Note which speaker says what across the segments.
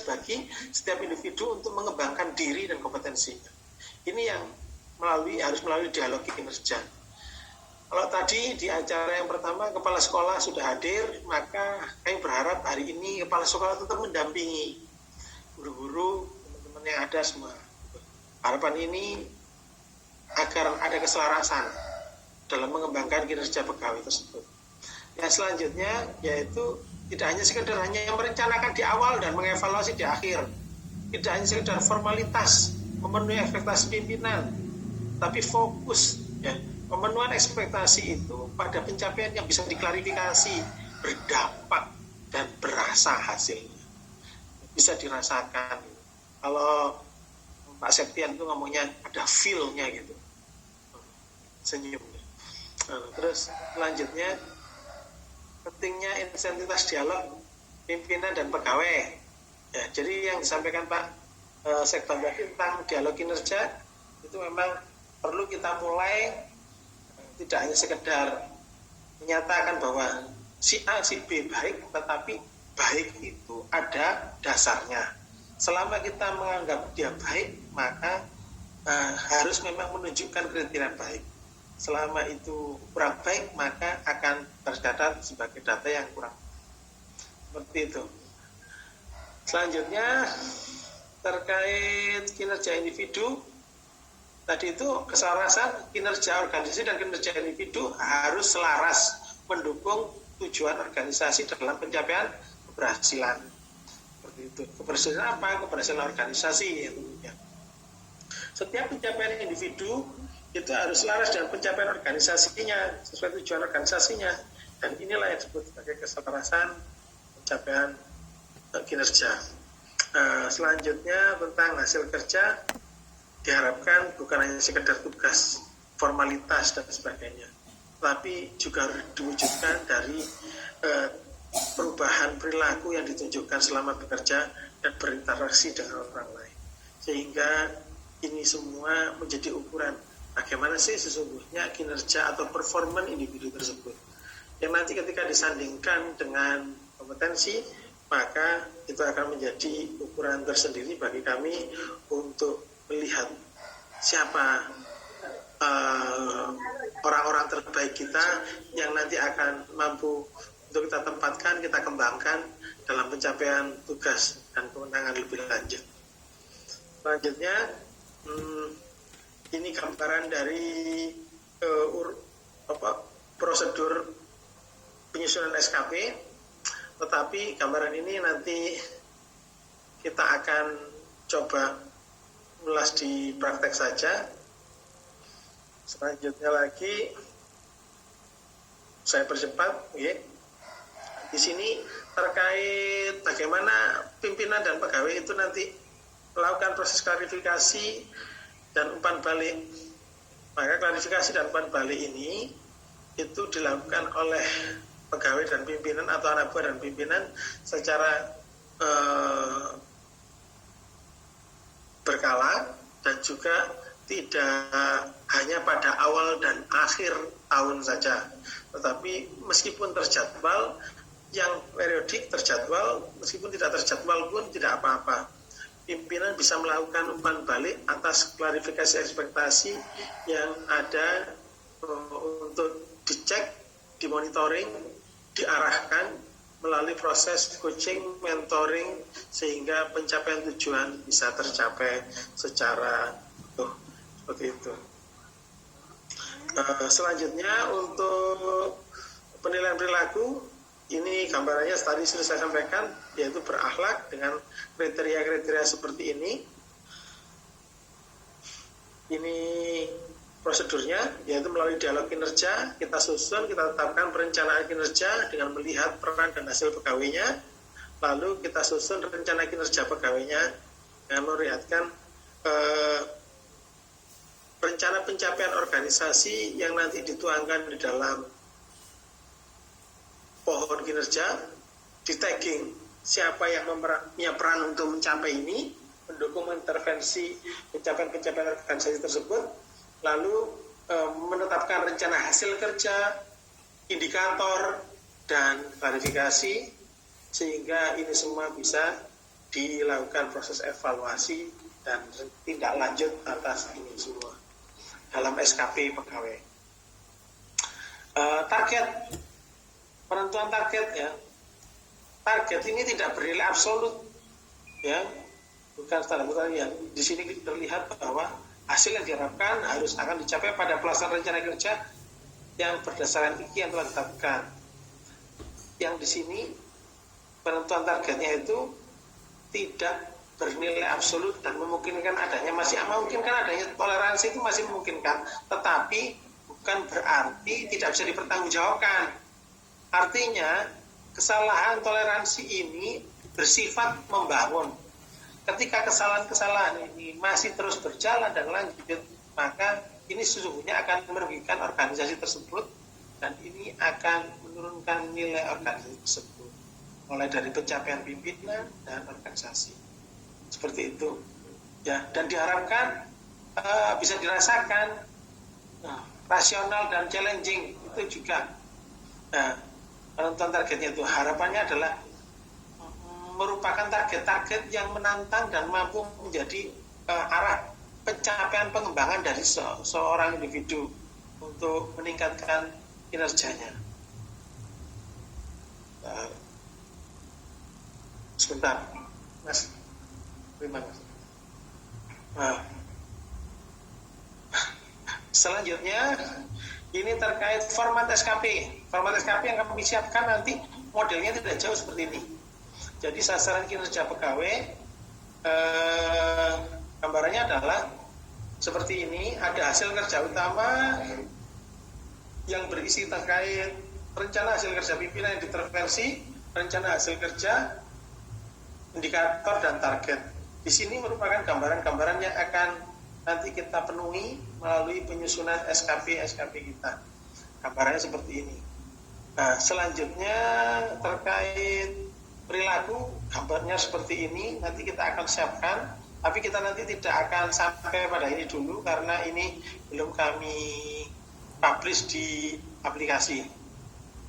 Speaker 1: bagi setiap individu untuk mengembangkan diri dan kompetensinya. Ini yang harus melalui dialog kinerja. Kalau tadi di acara yang pertama kepala sekolah sudah hadir, maka kami berharap hari ini kepala sekolah tetap mendampingi guru-guru, teman-teman yang ada semua. Harapan ini agar ada keselarasan dalam mengembangkan kinerja pegawai tersebut. Yang selanjutnya yaitu tidak hanya sekedar yang merencanakan di awal dan mengevaluasi di akhir. Tidak hanya sekedar formalitas memenuhi ekspektasi pimpinan, tapi fokus ya. Pemenuhan ekspektasi itu pada pencapaian yang bisa diklarifikasi, berdampak dan berasa hasilnya. Bisa dirasakan. Kalau Pak Septian itu ngomongnya ada feel-nya gitu. Senyum. Terus selanjutnya pentingnya intensitas dialog pimpinan dan pegawai. Ya, jadi yang disampaikan Pak Sektor tentang dialog kinerja itu memang perlu kita mulai. Tidak hanya sekedar menyatakan bahwa si A, si B baik, tetapi baik itu ada dasarnya. Selama kita menganggap dia baik, maka harus memang menunjukkan kriteria baik. Selama itu kurang baik, maka akan tercatat sebagai data yang kurang. Seperti itu. Selanjutnya, terkait kinerja individu, tadi itu keselarasan kinerja organisasi dan kinerja individu harus selaras mendukung tujuan organisasi dalam pencapaian keberhasilan. Seperti itu. Keberhasilan apa? Keberhasilan organisasi. Ya. Setiap pencapaian individu itu harus selaras dengan pencapaian organisasinya, sesuai tujuan organisasinya. Dan inilah yang disebut sebagai keselarasan pencapaian kinerja. Selanjutnya tentang hasil kerja, diharapkan bukan hanya sekedar tugas, formalitas dan sebagainya, tapi juga diwujudkan dari perubahan perilaku yang ditunjukkan selama bekerja dan berinteraksi dengan orang lain. Sehingga ini semua menjadi ukuran bagaimana sih sesungguhnya kinerja atau performa individu tersebut. Yang nanti ketika disandingkan dengan kompetensi, maka itu akan menjadi ukuran tersendiri bagi kami untuk melihat siapa orang-orang terbaik kita yang nanti akan mampu untuk kita tempatkan, kita kembangkan dalam pencapaian tugas dan kewenangan lebih lanjut. Selanjutnya, ini gambaran dari prosedur penyusunan SKP, tetapi gambaran ini nanti kita akan coba ulas di praktek saja. Selanjutnya lagi saya percepat, ya. Di sini terkait bagaimana pimpinan dan pegawai itu nanti melakukan proses klarifikasi dan umpan balik. Maka klarifikasi dan umpan balik ini itu dilakukan oleh pegawai dan pimpinan atau anak buah dan pimpinan secara berkala dan juga tidak hanya pada awal dan akhir tahun saja, tetapi meskipun terjadwal, yang periodik terjadwal, meskipun tidak terjadwal pun tidak apa-apa. Pimpinan bisa melakukan umpan balik atas klarifikasi ekspektasi yang ada untuk dicek, dimonitoring, diarahkan melalui proses coaching, mentoring, sehingga pencapaian tujuan bisa tercapai secara utuh. Seperti itu. Selanjutnya untuk penilaian perilaku, ini gambarannya tadi sudah saya sampaikan, yaitu berakhlak dengan kriteria-kriteria seperti ini. Ini prosedurnya, yaitu melalui dialog kinerja, kita susun, kita tetapkan perencanaan kinerja dengan melihat peran dan hasil pegawainya, lalu kita susun rencana kinerja pegawainya dengan melihatkan rencana pencapaian organisasi yang nanti dituangkan di dalam pohon kinerja, di tagging siapa yang punya peran untuk mencapai ini, mendukung intervensi pencapaian organisasi tersebut, lalu menetapkan rencana hasil kerja, indikator, dan klarifikasi, sehingga ini semua bisa dilakukan proses evaluasi dan tindak lanjut atas ini semua dalam SKP pegawai. Target, penentuan target ya. Target ini tidak bernilai absolut ya, bukan standar yang di sini terlihat bahwa hasil yang diharapkan harus akan dicapai pada pelaksanaan rencana kerja yang berdasarkan IKI yang telah ditetapkan. Yang di sini penentuan targetnya itu tidak bernilai absolut dan memungkinkan adanya toleransi itu masih memungkinkan, tetapi bukan berarti tidak bisa dipertanggungjawabkan. Artinya kesalahan toleransi ini bersifat membangun. Ketika kesalahan-kesalahan ini masih terus berjalan dan lanjut, maka ini sesungguhnya akan merugikan organisasi tersebut dan ini akan menurunkan nilai organisasi tersebut, mulai dari pencapaian pimpinan dan organisasi. Seperti itu. Ya, dan diharapkan bisa dirasakan rasional dan challenging itu juga. Nah, penentuan targetnya itu harapannya adalah merupakan target-target yang menantang dan mampu menjadi arah pencapaian pengembangan dari seorang individu untuk meningkatkan kinerjanya. Sebentar, Mas. Terima kasih. Selanjutnya ini terkait format SKP. Format SKP yang kami siapkan nanti modelnya tidak jauh seperti ini. Jadi sasaran kinerja pegawai gambarannya adalah seperti ini. Ada hasil kerja utama yang berisi terkait rencana hasil kerja pimpinan yang diintervensi, rencana hasil kerja, indikator dan target. Di sini merupakan gambaran-gambaran yang akan nanti kita penuhi melalui penyusunan SKP kita. Gambarannya seperti ini. Nah, selanjutnya terkait perilaku, gambarnya seperti ini. Nanti kita akan siapkan, tapi kita nanti tidak akan sampai pada ini dulu karena ini belum kami publish di aplikasi.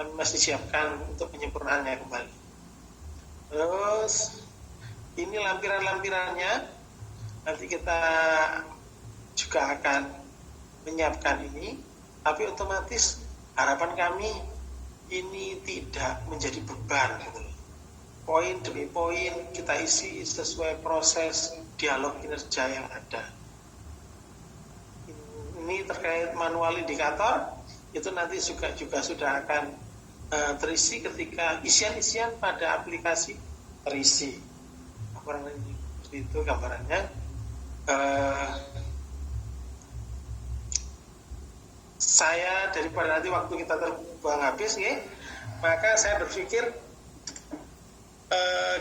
Speaker 1: Kami masih siapkan untuk penyempurnaannya kembali. Terus ini lampiran-lampirannya. Nanti kita juga akan menyiapkan ini, tapi otomatis harapan kami ini tidak menjadi beban gitu. Poin demi poin kita isi sesuai proses dialog kinerja yang ada. Ini terkait manual indikator, itu nanti juga sudah akan terisi ketika isian-isian pada aplikasi terisi. Kurang lebih seperti itu gambarannya. Saya daripada nanti waktu kita terbuang habis ya, maka saya berpikir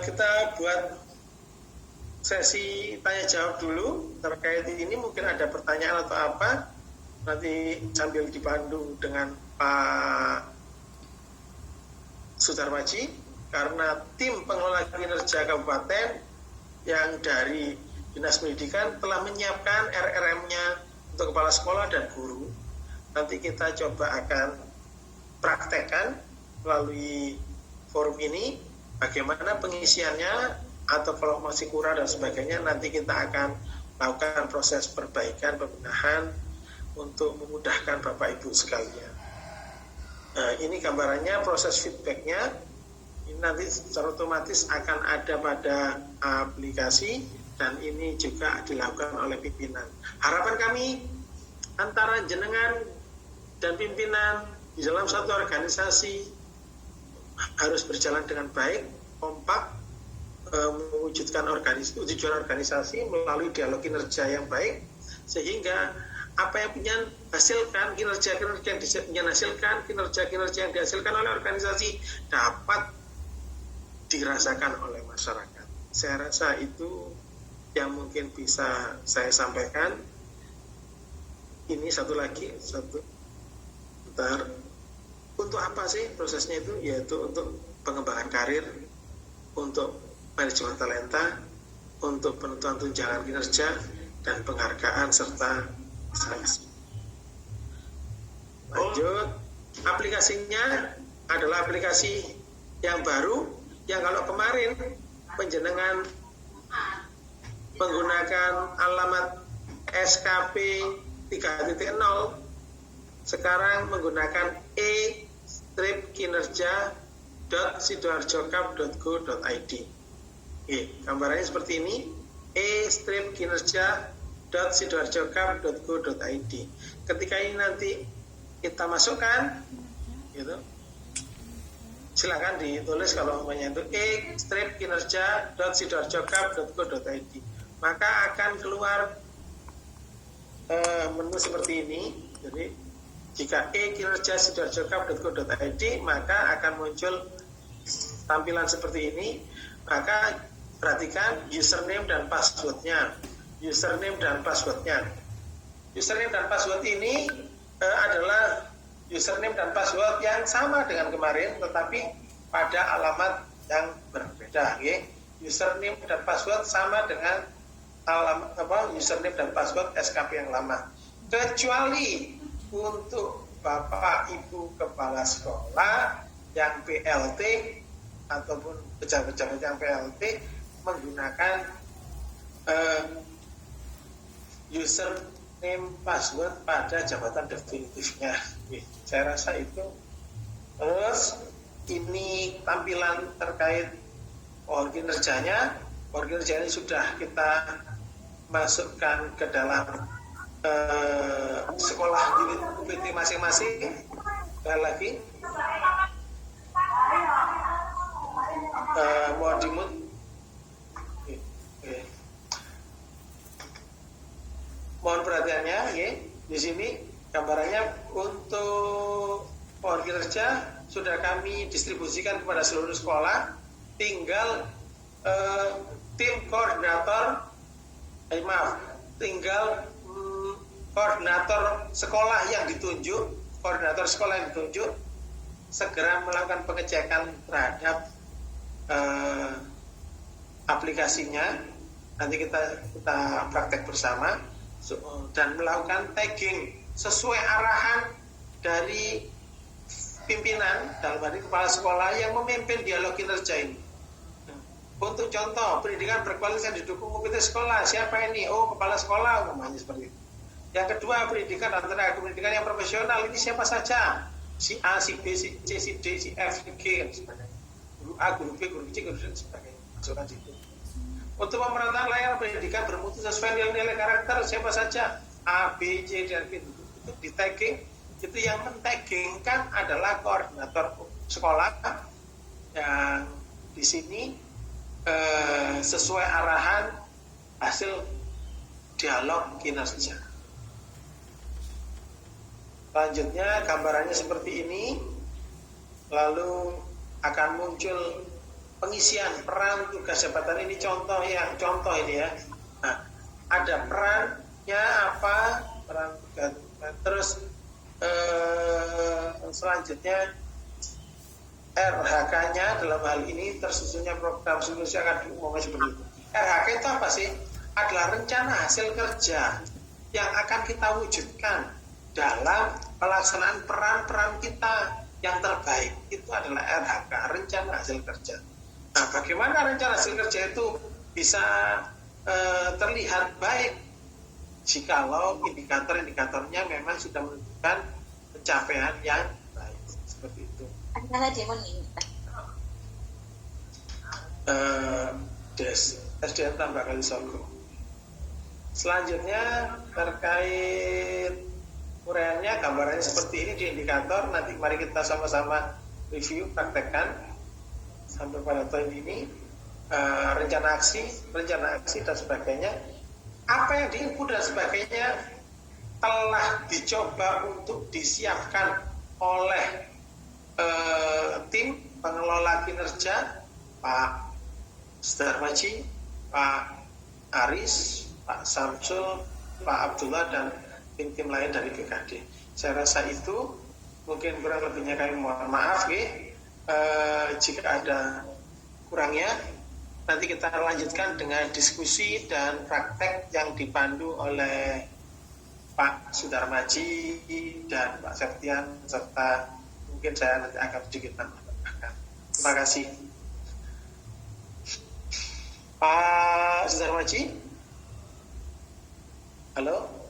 Speaker 1: kita buat sesi tanya jawab dulu terkait ini. Mungkin ada pertanyaan atau apa, nanti sambil dipandu dengan Pak Sudarmaji, karena tim pengelola kinerja kabupaten yang dari Dinas Pendidikan telah menyiapkan RRM-nya untuk kepala sekolah dan guru. Nanti kita coba akan praktekkan melalui forum ini bagaimana pengisiannya, atau kalau masih kurang dan sebagainya nanti kita akan lakukan proses perbaikan, pembenahan untuk memudahkan Bapak Ibu sekalian. Nah, ini gambarannya proses feedbacknya. Ini nanti secara otomatis akan ada pada aplikasi dan ini juga dilakukan oleh pimpinan. Harapan kami antara jenengan dan pimpinan di dalam satu organisasi harus berjalan dengan baik, kompak, mewujudkan tujuan organisasi melalui dialog kinerja yang baik, sehingga apa yang punya hasilkan, kinerja yang dihasilkan oleh organisasi dapat dirasakan oleh masyarakat. Saya rasa itu yang mungkin bisa saya sampaikan. Ini satu lagi, untuk apa sih prosesnya itu? Yaitu untuk pengembangan karir, untuk manajemen talenta, untuk penentuan tunjangan kinerja dan penghargaan serta seleksi. Lanjut, aplikasinya adalah aplikasi yang baru, yang kalau kemarin penjenengan menggunakan alamat SKP 3.0, sekarang menggunakan e-kinerja.sidoarjokap.go.id. Gambarannya seperti ini, e-kinerja.sidoarjokap.go.id. Ketika ini nanti kita masukkan, gitu, silakan ditulis kalau namanya itu e-kinerja.sidoarjokap.go.id, maka akan keluar menu seperti ini. Jadi jika e-kinerja.sidoarjokap.go.id, maka akan muncul tampilan seperti ini. Maka perhatikan username dan passwordnya. Username dan password ini adalah username dan password yang sama dengan kemarin, tetapi pada alamat yang berbeda. Username dan password sama dengan username dan password SKP yang lama, kecuali untuk Bapak Ibu Kepala Sekolah yang PLT ataupun pejabat-pejabat yang PLT menggunakan username password pada jabatan definitifnya. Saya rasa itu. Terus ini tampilan terkait pohon kinerjanya. Pohon kinerjanya sudah kita masukkan ke dalam sekolah unit UPT masing-masing. Sekali lagi mohon dimut. Mohon perhatiannya, di sini gambarannya untuk pohon kinerja sudah kami distribusikan kepada seluruh sekolah. Tinggal tim koordinator, tinggal koordinator sekolah yang ditunjuk, segera melakukan pengecekan terhadap aplikasinya. Nanti kita praktek bersama dan melakukan tagging sesuai arahan dari pimpinan, dalam arti kepala sekolah yang memimpin dialog kinerja ini. Untuk contoh, pendidikan berkualitas yang didukung komite sekolah, siapa ini? Oh, kepala sekolah, umumnya seperti itu. Yang kedua, pendidikan dan tenaga pendidikan yang profesional, ini siapa saja? Si A, si B, si C, si D, si F, si G, dan sebagainya. Guru A, guru B, guru C, guru D, dan sebagainya. Masukkan situ. Untuk pemerataan layanan pendidikan bermutu sesuai nilai-nilai karakter, siapa saja? A, B, C, dan B. Itu di tagging. Itu yang men-taggingkan adalah koordinator sekolah yang di sini sesuai arahan hasil dialog kinerja. Selanjutnya gambarannya seperti ini, lalu akan muncul pengisian peran tugas jabatan. Ini contoh ini ya. Nah, ada perannya apa, peran tugas, terus selanjutnya RHK-nya dalam hal ini tersusunnya program solusi akan diumumkan seperti itu. RHK itu apa sih? Adalah rencana hasil kerja yang akan kita wujudkan dalam pelaksanaan peran-peran kita yang terbaik. Itu adalah RHK, rencana hasil kerja. Nah, bagaimana rencana hasil kerja itu bisa terlihat baik jikalau indikator-indikatornya memang sudah menunjukkan pencapaian yang baik, seperti itu. SDM tambah kali Sogo. Selanjutnya terkait uraiannya, gambarannya seperti ini di indikator. Nanti mari kita sama-sama review, praktekkan sampai pada tahun ini. Rencana aksi dan sebagainya, apa yang diinput dan sebagainya telah dicoba untuk disiapkan oleh tim pengelola kinerja, Pak Sudarmaji, Pak Aris, Pak Samsul, Pak Abdullah, dan tim-tim lain dari BKD. Saya rasa itu, mungkin kurang lebihnya kami mohon maaf jika ada kurangnya. Nanti kita lanjutkan dengan diskusi dan praktek yang dipandu oleh Pak Sudarmaji dan Pak Septian, serta mungkin saya nanti akan sedikit menambahkan. Terima kasih. Pak Sudarmaji. Halo?